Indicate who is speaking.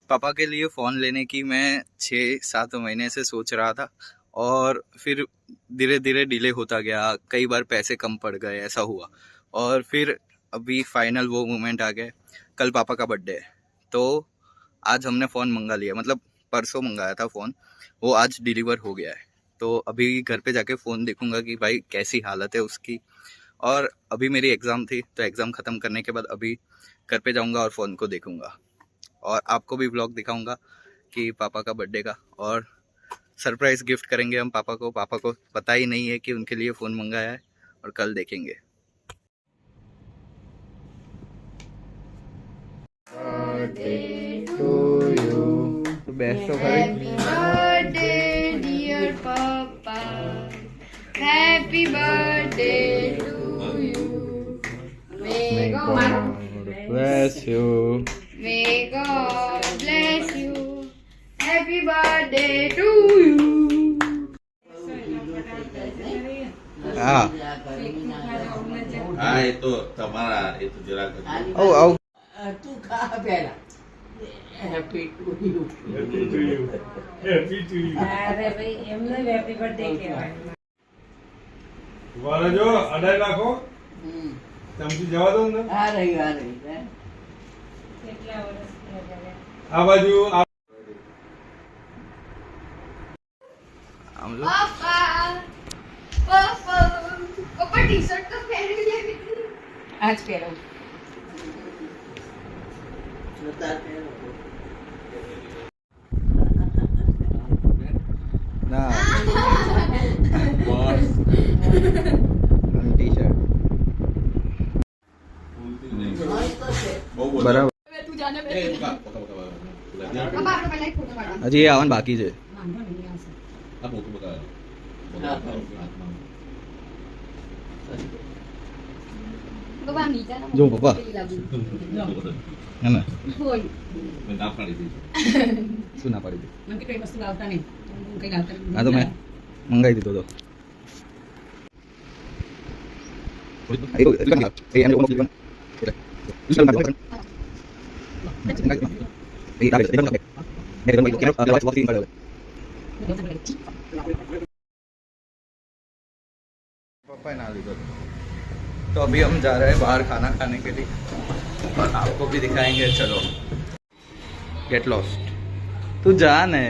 Speaker 1: पापा के लिए फ़ोन लेने की मैं 6-7 महीने से सोच रहा था और फिर धीरे धीरे डिले होता गया, कई बार पैसे कम पड़ गए, ऐसा हुआ। और फिर अभी फाइनल वो मोमेंट आ गया, कल पापा का बर्थडे है तो आज हमने फ़ोन मंगा लिया, मतलब परसों मंगाया था फ़ोन, वो आज डिलीवर हो गया है। तो अभी घर पे जाके फ़ोन देखूंगा कि भाई कैसी हालत है उसकी। और अभी मेरी एग्ज़ाम थी तो एग्ज़ाम ख़त्म करने के बाद अभी घर पे जाऊंगा और फ़ोन को देखूंगा और आपको भी व्लॉग दिखाऊंगा कि पापा का बर्थडे का, और सरप्राइज गिफ्ट करेंगे हम पापा को। पापा को पता ही नहीं है कि उनके लिए फ़ोन मंगाया है और कल देखेंगे। Best of
Speaker 2: Happy birthday, dear Papa. Happy birthday to you. May God
Speaker 1: bless you.
Speaker 2: May God bless you. Happy birthday to you.
Speaker 1: હા
Speaker 3: હા એ તો તમારા એ તો જરાક
Speaker 1: આવ આવ
Speaker 4: તું ખા પહેલા હેપી ટુ યુ
Speaker 5: અરે ભાઈ એમને હેપી બર્થડે કહેવાય.
Speaker 6: વાળા જો અડાઈ નાખો ચમચી જવા દો ને
Speaker 4: આ રહી
Speaker 5: કેટલા વર્ષ થયા ત્યારે?
Speaker 6: આ બાજુ
Speaker 1: આમ જો
Speaker 2: Papa. Papa. Papa t-shirt तो पहन लिया.
Speaker 5: આજ પહેરો.
Speaker 1: ના ટી-શર્ટ
Speaker 3: બહુ
Speaker 1: બરાબર.
Speaker 2: तू जाने
Speaker 3: એ પકા પકા પકા
Speaker 2: पापा આપણે પહેલા એક ફોટો પાડો.
Speaker 1: હજી એ આવવાનું બાકી છે.
Speaker 5: વાંધો નહીં આવશે.
Speaker 3: આ પોતું બકા
Speaker 2: બાબા આમ નીચે ના
Speaker 1: જો પપ્પા
Speaker 2: પેલી લાગુ.
Speaker 1: હે ને
Speaker 2: બોલ.
Speaker 3: મેં ના પાડી દીધી
Speaker 1: શું ના પાડી
Speaker 5: મને કે કઈ વસ્તુ લાવતા નહીં. કઈ લાવતા નહીં.
Speaker 1: હા તો મેં મંગાવી દીધો તો पापा ना लीधो। तो अभी हम जा रहे हैं बाहर खाना खाने के लिए और आपको भी दिखाएंगे। चलो गेट लॉस्ट। तू जा ने